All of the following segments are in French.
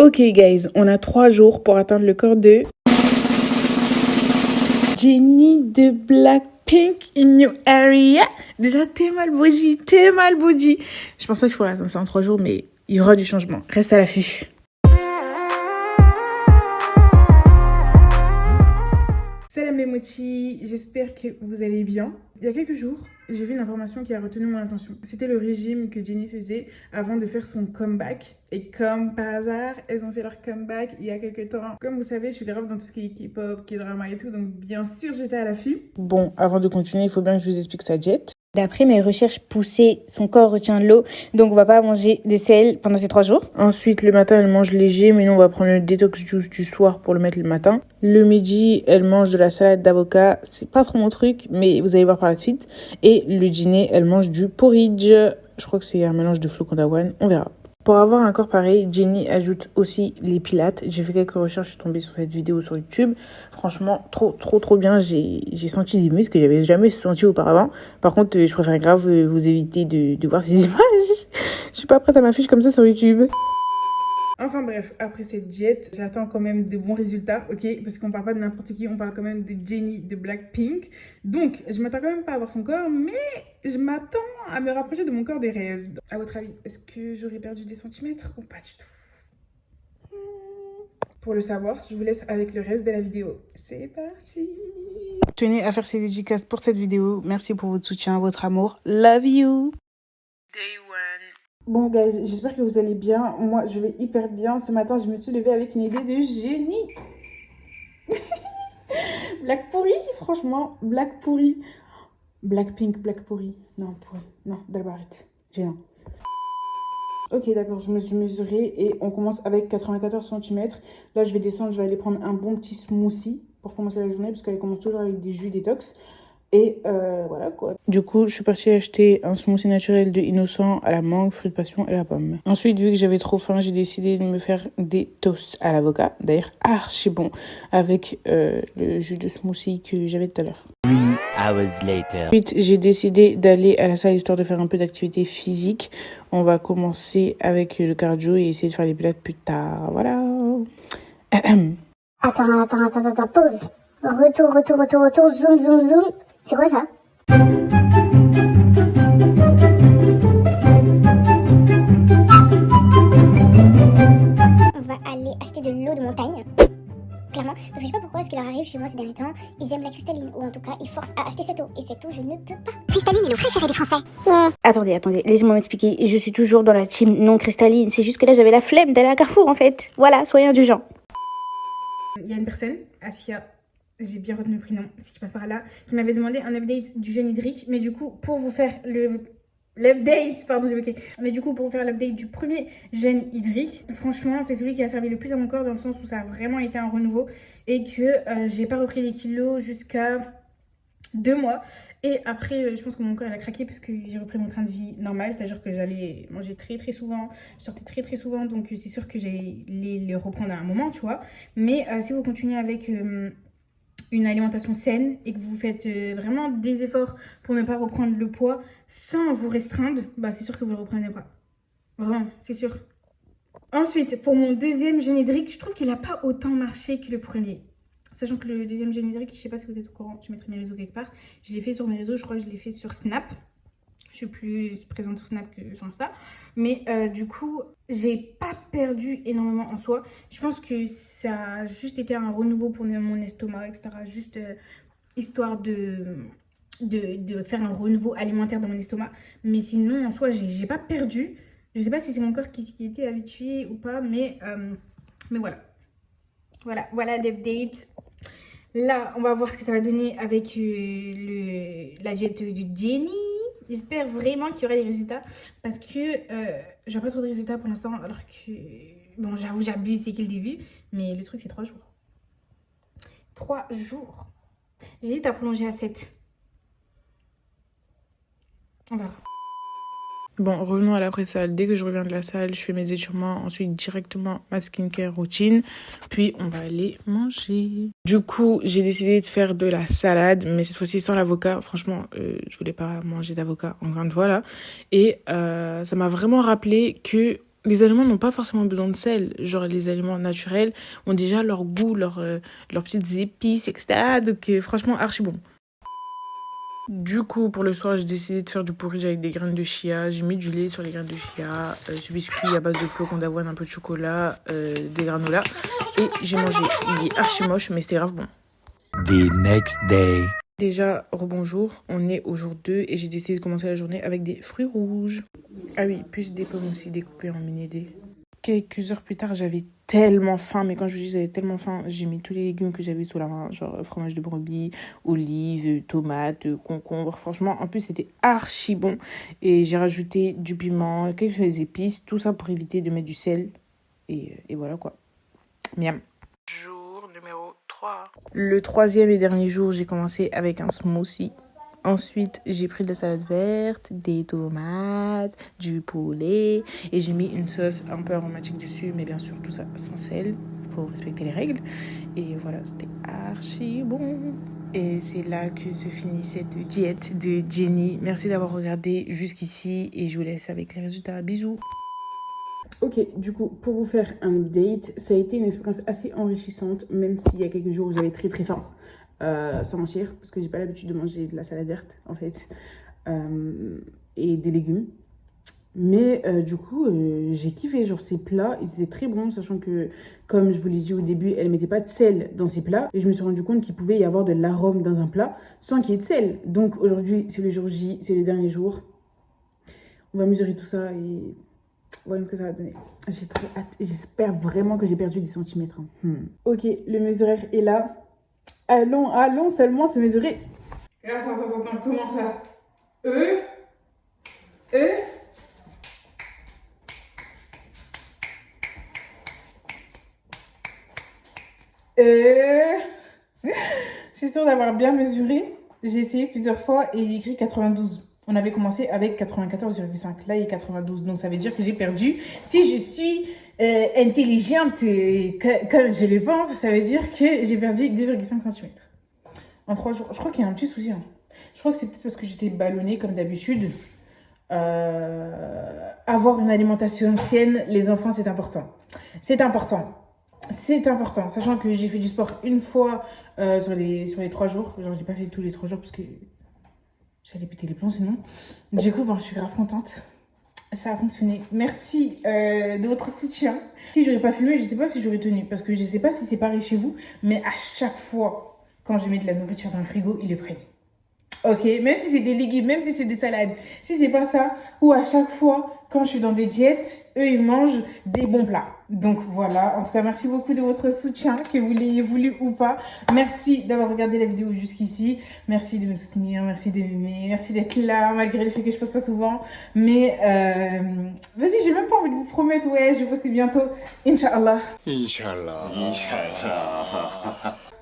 Ok guys, on a 3 jours pour atteindre le corps de Jennie de Blackpink in your area. Déjà, t'es mal bougie. Je pense pas que je pourrais atteindre ça en 3 jours, mais il y aura du changement. Reste à l'affût. Salam mes mochis, j'espère que vous allez bien. Il y a quelques jours, j'ai vu une information qui a retenu mon attention. C'était le régime que Jennie faisait avant de faire son comeback. Et comme par hasard, elles ont fait leur comeback il y a quelques temps. Comme vous savez, je suis grave dans tout ce qui est K-pop, K-drama et tout, donc bien sûr j'étais à l'affût. Bon, avant de continuer, il faut bien que je vous explique sa diète. D'après mes recherches poussées, son corps retient l'eau, donc on va pas manger des sels pendant ces 3 jours. Ensuite, le matin, elle mange léger, mais nous, on va prendre le détox juice du soir pour le mettre le matin. Le midi, elle mange de la salade d'avocat. C'est pas trop mon truc, mais vous allez voir par la suite. Et le dîner, elle mange du porridge. Je crois que c'est un mélange de flocons d'avoine. On verra. Pour avoir un corps pareil, Jennie ajoute aussi les pilates. J'ai fait quelques recherches, je suis tombée sur cette vidéo sur YouTube. Franchement, trop bien. J'ai senti des muscles que j'avais jamais senti auparavant. Par contre, je préfère grave vous éviter de voir ces images. Je suis pas prête à m'afficher comme ça sur YouTube. Enfin bref, après cette diète, j'attends quand même de bons résultats, ok? Parce qu'on parle pas de n'importe qui, on parle quand même de Jennie de Blackpink. Donc, je m'attends quand même pas à avoir son corps, mais je m'attends à me rapprocher de mon corps des rêves. À votre avis, est-ce que j'aurais perdu des centimètres ou pas du tout? Pour le savoir, je vous laisse avec le reste de la vidéo. C'est parti! Tenez à faire ces dédicaces pour cette vidéo. Merci pour votre soutien, votre amour. Love you! Day one. Bon guys, j'espère que vous allez bien. Moi, je vais hyper bien. Ce matin, je me suis levée avec une idée de génie. Black pourri, franchement. Black pourri. Blackpink, Black pourri. Non, pourri. Non, d'abord arrête. Gênant. Ok, d'accord, je me suis mesurée et on commence avec 94 cm. Là, je vais descendre, je vais aller prendre un bon petit smoothie pour commencer la journée parce qu'elle commence toujours avec des jus détox. Et voilà quoi. Du coup, je suis partie acheter un smoothie naturel de Innocent à la mangue, fruit de passion et la pomme. Ensuite, vu que j'avais trop faim, j'ai décidé de me faire des toasts à l'avocat. D'ailleurs, archi bon avec le jus de smoothie que j'avais tout à l'heure. 3 hours later. Ensuite, j'ai décidé d'aller à la salle histoire de faire un peu d'activité physique. On va commencer avec le cardio et essayer de faire les pilates plus tard. Voilà. Attends, pause. Retour, zoom. C'est quoi ça? On va aller acheter de l'eau de montagne. Clairement, parce que je sais pas pourquoi est-ce qu'il leur arrive chez moi ces derniers temps, ils aiment la cristalline, ou en tout cas ils forcent à acheter cette eau, et cette eau je ne peux pas. Cristalline est l'eau préférée des Français. Attendez, laissez-moi m'expliquer. Je suis toujours dans la team non cristalline. C'est juste que là, j'avais la flemme d'aller à Carrefour, en fait. Voilà, soyez indulgents. Il y a une personne, Asia, j'ai bien retenu le prénom, si tu passes par là, qui m'avait demandé un update du jeûne hydrique. Mais du coup, pour vous faire l'update, pardon, j'ai bloqué. Mais du coup, pour vous faire l'update du premier jeûne hydrique, franchement, c'est celui qui a servi le plus à mon corps dans le sens où ça a vraiment été un renouveau et que j'ai pas repris les kilos jusqu'à 2 mois. Et après, je pense que mon corps il a craqué parce que j'ai repris mon train de vie normal, c'est-à-dire que j'allais manger très souvent, je sortais très souvent, donc c'est sûr que j'allais les reprendre à un moment, tu vois. Mais si vous continuez avec une alimentation saine et que vous faites vraiment des efforts pour ne pas reprendre le poids sans vous restreindre, bah c'est sûr que vous le reprenez pas. Vraiment, c'est sûr. Ensuite, pour mon deuxième jeûne hydrique, je trouve qu'il n'a pas autant marché que le premier. Sachant que le deuxième jeûne hydrique, je sais pas si vous êtes au courant, je mettrai mes réseaux quelque part. Je l'ai fait sur mes réseaux, je crois que je l'ai fait sur Snap. Je suis plus présente sur Snap que sur Insta. Mais du coup, j'ai pas perdu énormément en soi. Je pense que ça a juste été un renouveau pour mon estomac, etc. Juste histoire de faire un renouveau alimentaire dans mon estomac. Mais sinon, en soi, j'ai pas perdu. Je sais pas si c'est mon corps qui était habitué ou pas, mais voilà. Voilà l'update. Là, on va voir ce que ça va donner avec la diète du Jennie. J'espère vraiment qu'il y aura des résultats parce que j'ai pas trop de résultats pour l'instant. Alors que, bon, j'avoue, j'abuse, c'est que le début. Mais le truc, c'est 3 jours. 3 jours. J'hésite à prolonger à 7. On verra. Bon, revenons à l'après-salle. Dès que je reviens de la salle, je fais mes étirements. Ensuite, directement ma skincare routine. Puis, on va aller manger. Du coup, j'ai décidé de faire de la salade, mais cette fois-ci sans l'avocat. Franchement, je voulais pas manger d'avocat, encore une fois, là. Et ça m'a vraiment rappelé que Les aliments n'ont pas forcément besoin de sel. Genre, les aliments naturels ont déjà leur goût, leurs petites épices, etc. Donc, franchement, archi bon. Du coup, pour le soir, j'ai décidé de faire du porridge avec des graines de chia. J'ai mis du lait sur les graines de chia, du biscuit à base de flocons d'avoine, un peu de chocolat, des granolas. Et j'ai mangé. Il est archi moche, mais c'était grave bon. The next day. Déjà, rebonjour, on est au jour 2 et j'ai décidé de commencer la journée avec des fruits rouges. Ah oui, plus des pommes aussi découpées en mini-dés. Quelques heures plus tard, j'avais tellement faim, mais quand je vous dis j'avais tellement faim, j'ai mis tous les légumes que j'avais sous la main, genre fromage de brebis, olives, tomates, concombres. Franchement, en plus, c'était archi bon. Et j'ai rajouté du piment, quelques épices, tout ça pour éviter de mettre du sel. Et voilà quoi. Miam. Jour numéro 3. Le 3e et dernier jour, j'ai commencé avec un smoothie. Ensuite, j'ai pris de la salade verte, des tomates, du poulet et j'ai mis une sauce un peu aromatique dessus, mais bien sûr tout ça sans sel, faut respecter les règles. Et voilà, c'était archi bon. Et c'est là que se finit cette diète de Jenny. Merci d'avoir regardé jusqu'ici et je vous laisse avec les résultats. Bisous. Ok, du coup, pour vous faire un update, ça a été une expérience assez enrichissante, même s'il y a quelques jours où j'avais très très faim, sans mentir, parce que j'ai pas l'habitude de manger de la salade verte, en fait, et des légumes. Mais du coup, j'ai kiffé, genre ces plats, ils étaient très bons, sachant que, comme je vous l'ai dit au début, elle mettait pas de sel dans ses plats, et je me suis rendu compte qu'il pouvait y avoir de l'arôme dans un plat sans qu'il y ait de sel. Donc aujourd'hui, c'est le jour J, c'est le dernier jour. On va mesurer tout ça et... voyons ce que ça va donner. J'ai trop hâte. J'espère vraiment que j'ai perdu des centimètres. Ok, le mesureur est là. Allons seulement se mesurer. Attends, comment ça? E. Je suis sûre d'avoir bien mesuré. J'ai essayé plusieurs fois et il écrit 92. On avait commencé avec 94,5. Là, il est 92. Donc, ça veut dire que j'ai perdu. Si je suis intelligente comme je le pense, ça veut dire que j'ai perdu 2,5 cm. En 3 jours. Je crois qu'il y a un petit souci. Je crois que c'est peut-être parce que j'étais ballonnée comme d'habitude. Avoir une alimentation saine, les enfants, c'est important. C'est important. C'est important. Sachant que j'ai fait du sport une fois sur les 3 jours. Genre, j'ai pas fait tous les 3 jours parce que... j'allais péter les plombs sinon. Du coup, je suis grave contente. Ça a fonctionné. Merci de votre soutien. Si j'aurais pas filmé, je sais pas si j'aurais tenu. Parce que je sais pas si c'est pareil chez vous. Mais à chaque fois, quand je mets de la nourriture dans le frigo, ils le prennent. Ok, même si c'est des légumes, même si c'est des salades. Si c'est pas ça, ou à chaque fois, quand je suis dans des diètes, eux, ils mangent des bons plats. Donc voilà, en tout cas, merci beaucoup de votre soutien, que vous l'ayez voulu ou pas. Merci d'avoir regardé la vidéo jusqu'ici. Merci de me soutenir, merci de m'aimer, merci d'être là, malgré le fait que je poste pas souvent. Mais vas-y, j'ai même pas envie de vous promettre, ouais, je vais poster bientôt. Inch'Allah. Inch'Allah.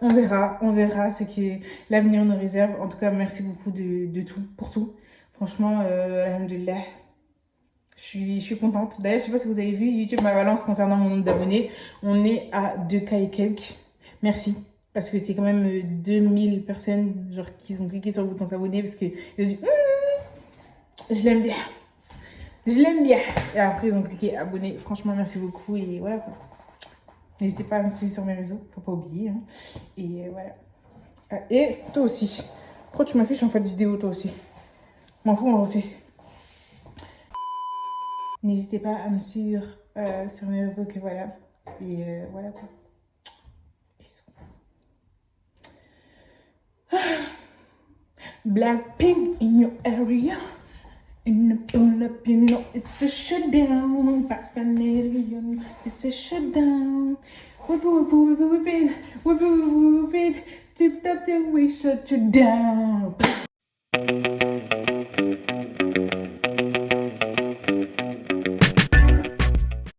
On verra ce que l'avenir nous réserve. En tout cas, merci beaucoup de tout, pour tout. Franchement, alhamdoulilah, je suis contente. D'ailleurs, je sais pas si vous avez vu YouTube ma balance concernant mon nombre d'abonnés. On est à 2K et quelques. Merci. Parce que c'est quand même 2000 personnes genre, qui ont cliqué sur le bouton s'abonner parce qu'ils ont dit je l'aime bien. Je l'aime bien. Et après, ils ont cliqué abonner. Franchement, merci beaucoup. Et voilà quoi. N'hésitez pas à me suivre sur mes réseaux, faut pas oublier. Et voilà. Et toi aussi. Pourquoi tu m'affiches en fait vidéo toi aussi? M'en fous, on le refait. N'hésitez pas à me suivre sur mes réseaux, que voilà. Et voilà quoi. Bisous. Blackpink in your area. In the pull up, you know it's a shutdown. Bacchanalian, it's a shutdown. Whip it. Tip top till we shut you down.